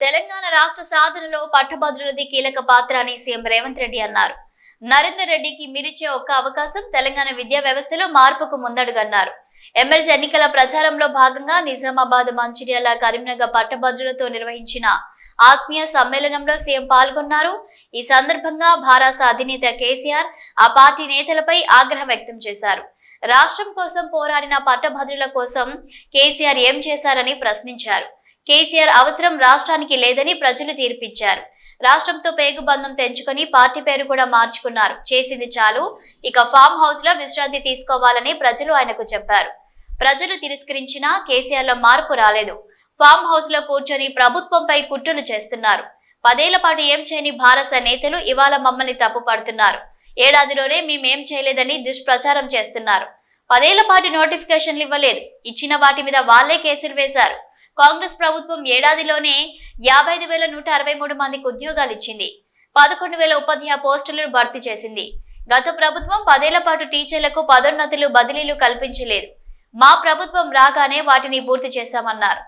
తెలంగాణ రాష్ట్ర సాధనలో పట్టభద్రులది కీలక పాత్ర అని సీఎం రేవంత్ రెడ్డి అన్నారు. నరేందర్ రెడ్డికి మీరిచ్చే ఒక్క అవకాశం తెలంగాణ విద్యా వ్యవస్థలో మార్పుకు ముందడుగన్నారు. ఎమ్మెల్సీ ఎన్నికల ప్రచారంలో భాగంగా నిజామాబాద్, మంచిర్యాల, కరీంనగర్ పట్టభద్రులతో నిర్వహించిన ఆత్మీయ సమ్మేళనంలో సీఎం పాల్గొన్నారు. ఈ సందర్భంగా భారాస అధినేత కేసీఆర్ ఆ పార్టీ నేతలపై ఆగ్రహం వ్యక్తం చేశారు. రాష్ట్రం కోసం పోరాడిన పట్టభద్రుల కోసం కేసీఆర్ ఏం చేశారని ప్రశ్నించారు. కేసీఆర్ అవసరం రాష్ట్రానికి లేదని ప్రజలు తీర్పిచ్చారు. రాష్ట్రంతో పేగుబంధం తెంచుకొని పార్టీ పేరు కూడా మార్చుకున్నారు. చేసింది చాలు, ఇక ఫామ్ హౌస్ లో విశ్రాంతి తీసుకోవాలని ప్రజలు ఆయనకు చెప్పారు. ప్రజలు తిరస్కరించినా కేసీఆర్ లో మార్పు రాలేదు. ఫామ్ హౌస్ లో కూర్చొని ప్రభుత్వంపై కుట్రలు చేస్తున్నారు. 10 ఏళ్ల పాటు ఏం చేయని భారత నేతలు ఇవాళ మమ్మల్ని తప్పు పడుతున్నారు. ఏడాదిలోనే మేమేం చేయలేదని దుష్ప్రచారం చేస్తున్నారు. 10 ఏళ్ల పాటు నోటిఫికేషన్లు ఇవ్వలేదు. ఇచ్చిన వాటి మీద వాళ్లే కేసులు వేశారు. కాంగ్రెస్ ప్రభుత్వం ఏడాదిలోనే 55,163 మందికి ఉద్యోగాలు ఇచ్చింది. 11,000 ఉపాధ్యాయ పోస్టులను భర్తీ చేసింది. గత ప్రభుత్వం 10 ఏళ్ల పాటు టీచర్లకు పదోన్నతులు, బదిలీలు కల్పించలేదు. మా ప్రభుత్వం రాగానే వాటిని పూర్తి చేశామన్నారు.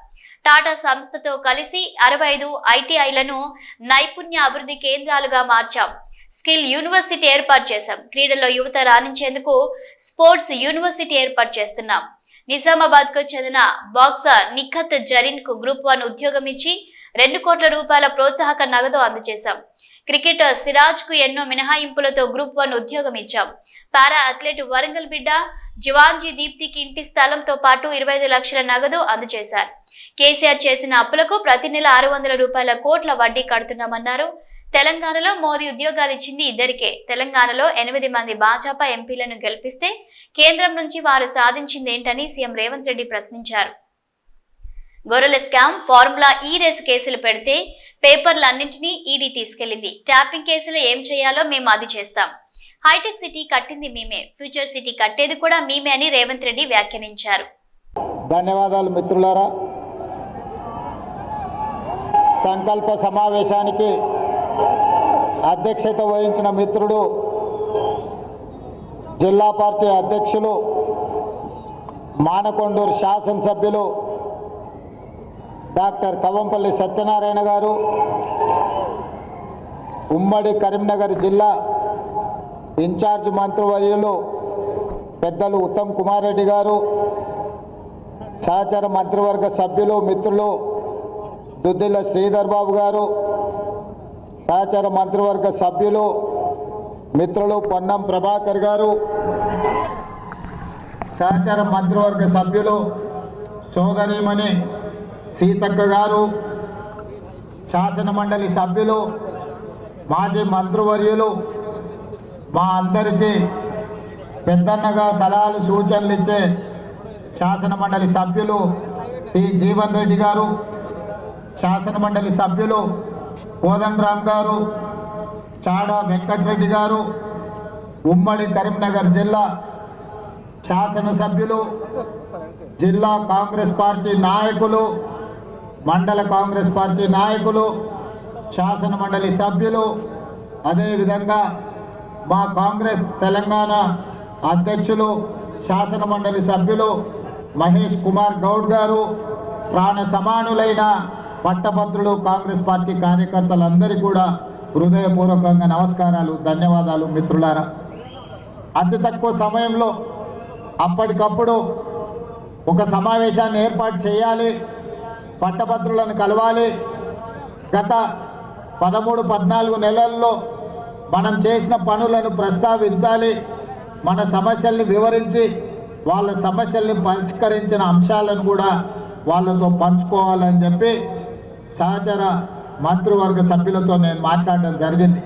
టాటా సంస్థతో కలిసి 65 ఐటీఐలను నైపుణ్య అభివృద్ధి కేంద్రాలుగా మార్చాం. స్కిల్ యూనివర్సిటీ ఏర్పాటు చేశాం. క్రీడల్లో యువత రాణించేందుకు స్పోర్ట్స్ యూనివర్సిటీ ఏర్పాటు చేస్తున్నాం. నిజామాబాద్ కు చెందిన బాక్సర్ నిఖత్ జరీన్ కు గ్రూప్ 1 ఉద్యోగం ఇచ్చి 2 కోట్ల రూపాయల ప్రోత్సాహక నగదు అందజేశాం. క్రికెటర్ సిరాజ్ కు ఎన్నో మినహాయింపులతో గ్రూప్ 1 ఉద్యోగం ఇచ్చాం. పారా అథ్లెట్ వరంగల్ బిడ్డ జివాంజీ దీప్తికి ఇంటి స్థలంతో పాటు 25 లక్షల నగదు అందజేశారు. కేసీఆర్ చేసిన అప్పులకు ప్రతి నెల 600 రూపాయల కోట్ల వడ్డీ కడుతున్నామన్నారు. తెలంగాణలో మోదీ ఉద్యోగాలు ఇచ్చింది ఇద్దరికే. తెలంగాణలో 8 మంది భాజపా ఎంపీలను గెలిపిస్తే కేంద్రం నుంచి వారు సాధించిందేంటని సీఎం రేవంత్ రెడ్డి ప్రశ్నించారు. గొర్రెల స్కామ్, ఫార్ములా ఈ రేసు కేసులు పెడితే పేపర్లన్నింటినీ ఈడీ తీసుకెళ్లింది. ట్యాపింగ్ కేసులు ఏం చేయాలో మేము అది చేస్తాం. హైటెక్ సిటీ కట్టింది మేమే, ఫ్యూచర్ సిటీ కట్టేది కూడా మేమే అని రేవంత్ రెడ్డి వ్యాఖ్యానించారు. ధన్యవాదాలు మిత్రులారా. సంకల్ప సమావేశానికి అధ్యక్షత వహించిన మిత్రుడు, జిల్లా పార్టీ అధ్యక్షులు, మానకొండూరు శాసనసభ్యులు డాక్టర్ కవంపల్లి సత్యనారాయణ గారు, ఉమ్మడి కరీంనగర్ జిల్లా ఇన్ఛార్జ్ మంత్రివర్యులు పెద్దలు ఉత్తమ్ కుమార్ రెడ్డి గారు, సహచర మంత్రివర్గ సభ్యులు మిత్రులు దుద్దిల్ల శ్రీధర్ బాబు గారు, సహచర మంత్రివర్గ సభ్యులు మిత్రులు పొన్నం ప్రభాకర్ గారు, సహచర మంత్రివర్గ సభ్యులు సోదరీమణి సీతక్క గారు, శాసన మండలి సభ్యులు, మాజీ మంత్రివర్యులు, మా అందరికీ పెద్దన్నగా సలహాలు సూచనలు ఇచ్చే శాసన మండలి సభ్యులు టి జీవన్ రెడ్డి గారు, శాసన మండలి సభ్యులు కోదండరామ్ గారు, చాడా వెంకటరెడ్డి గారు, ఉమ్మడి కరీంనగర్ జిల్లా శాసనసభ్యులు, జిల్లా కాంగ్రెస్ పార్టీ నాయకులు, మండల కాంగ్రెస్ పార్టీ నాయకులు, శాసన మండలి సభ్యులు, అదేవిధంగా మా కాంగ్రెస్ తెలంగాణ అధ్యక్షులు శాసన మండలి సభ్యులు మహేష్ కుమార్ గౌడ్ గారు, ప్రాణ సమానులైన పట్టభద్రులు కాంగ్రెస్ పార్టీ కార్యకర్తలందరికీ కూడా హృదయపూర్వకంగా నమస్కారాలు, ధన్యవాదాలు మిత్రులారా. అతి తక్కువ సమయంలో అప్పటికప్పుడు ఒక సమావేశాన్ని ఏర్పాటు చేయాలి, పట్టభద్రులను కలవాలి. గత 13-14 నెలల్లో మనం చేసిన పనులను ప్రస్తావించాలి, మన సమస్యల్ని వివరించి వాళ్ళ సమస్యల్ని పరిష్కరించిన అంశాలను కూడా వాళ్ళతో పంచుకోవాలని చెప్పి సహచర మంత్రివర్గ సభ్యులతో నేను మాట్లాడడం జరిగింది.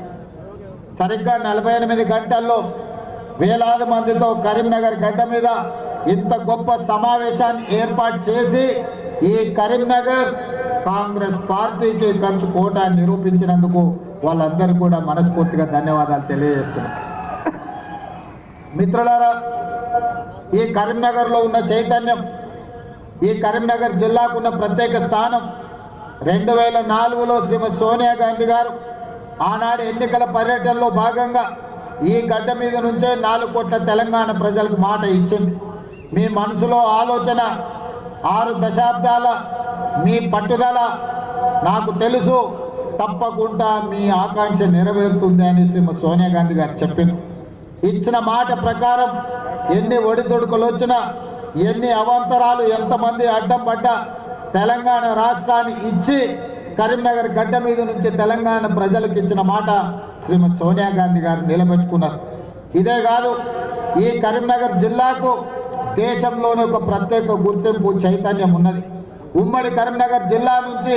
సరిగ్గా 48 గంటల్లో వేలాది మందితో కరీంనగర్ గడ్డ మీద ఇంత గొప్ప సమావేశాన్ని ఏర్పాటు చేసి ఈ కరీంనగర్ కాంగ్రెస్ పార్టీకి కంచుకోట నిరూపించినందుకు వాళ్ళందరూ కూడా మనస్ఫూర్తిగా ధన్యవాదాలు తెలియజేస్తున్నాను. మిత్రులారా, ఈ కరీంనగర్లో ఉన్న చైతన్యం, ఈ కరీంనగర్ జిల్లాకు ఉన్న ప్రత్యేక స్థానం 2004లో శ్రీమతి సోనియా గాంధీ గారు ఆనాడు ఎన్నికల పర్యటనలో భాగంగా ఈ గడ్డ మీద నుంచే 4 కోట్ల తెలంగాణ ప్రజలకు మాట ఇచ్చింది. మీ మనసులో ఆలోచన, 6 దశాబ్దాల మీ పట్టుదల, నాకు తెలుసు తప్పకుండా మీ ఆకాంక్ష నెరవేరుతుంది అని శ్రీమతి సోనియా గాంధీ గారు చెప్పింది. ఇచ్చిన మాట ప్రకారం ఎన్ని ఒడిదుడుకులు వచ్చినా, ఎన్ని అవాంతరాలు, ఎంతమంది అడ్డం పడ్డా తెలంగాణ రాష్ట్రాన్ని ఇచ్చి కరీంనగర్ గడ్డ మీద నుంచి తెలంగాణ ప్రజలకు ఇచ్చిన మాట శ్రీమతి సోనియా గాంధీ గారు నిలబెట్టుకున్నారు. ఇదే కాదు, ఈ కరీంనగర్ జిల్లాకు దేశంలోనే ఒక ప్రత్యేక గుర్తింపు, చైతన్యం ఉన్నది. ఉమ్మడి కరీంనగర్ జిల్లా నుంచి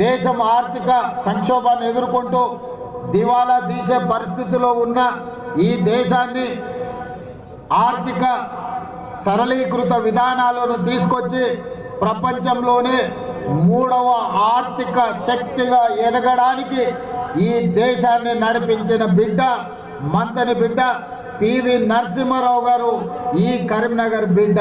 దేశం ఆర్థిక సంక్షోభాన్ని ఎదుర్కొంటూ దివాలా తీసే పరిస్థితిలో ఉన్న ఈ దేశాన్ని ఆర్థిక సరళీకృత విధానాలను తీసుకొచ్చి ప్రపంచంలోనే 3వ ఆర్థిక శక్తిగా ఎదగడానికి ఈ దేశాన్ని నడిపించిన బిడ్డ, మంతని బిడ్డ పివి నరసింహారావు గారు ఈ కరీంనగర్ బిడ్డ.